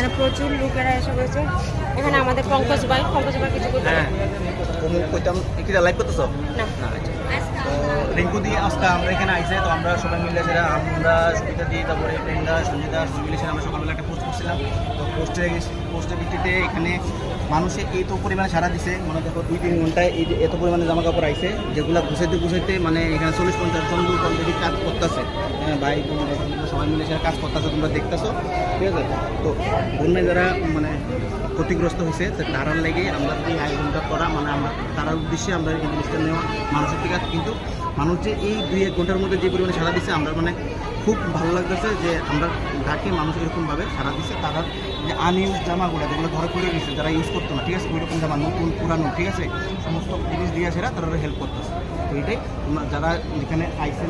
এখানে প্রচুর লোকেরা এসে হয়েছে। এখানে আমাদের পঙ্কজ ভাই কিছু করতে কইতাম কি লাইভ করতেছো না। তো রিঙ্কু দিয়ে আজকে আমরা এখানে আইসে তো আমরা সবাই মিলে সেটা আমরা সুবিধা দিয়ে তারপরে প্রেমদা সঞ্জিতা জুবিলেশন আমরা সকালবেলা একটা পোস্ট করছিলাম। তো পোস্টের ভিত্তিতে এখানে মানুষে এত পরিমাণে সারা দিছে, মানে দেখো 2-3 ঘন্টায় এই এত পরিমাণে জামা কাপড় আইছে যেগুলো গুছাইতে মানে এখানে 40-50 জন লোক অলরেডি কাজ করতেছে। হ্যাঁ ভাই সবাই মিলে সেটা কাজ করতেছে, তোমরা দেখতেছো, ঠিক আছে। তো বন্যায় যারা মানে ক্ষতিগ্রস্ত হয়েছে তারার লেগে আমরা এই আয়োজনটা করা, মানে আমরা তারার উদ্দেশ্যে আমরা এই জিনিসটা নেওয়া মানুষের থেকে। কিন্তু মানুষ যে এই 2-1 ঘন্টার মধ্যে যে পরিমাণে সারা দিচ্ছে আমরা মানে খুব ভালো লাগতেছে যে আমরা ডাকে মানুষ এরকমভাবে সারা দিচ্ছে। তারা যে আনইউজ জামাগুলো যেগুলো ঘরে পড়ে গেছে, যারা ইউজ করতো না, ঠিক আছে, ওই রকম জামা নতুন পুরানো, ঠিক আছে, সমস্ত জিনিস দিয়ে সেরা তারা হেল্প করতেছে। তো এটাই তোমরা যারা এখানে আইসে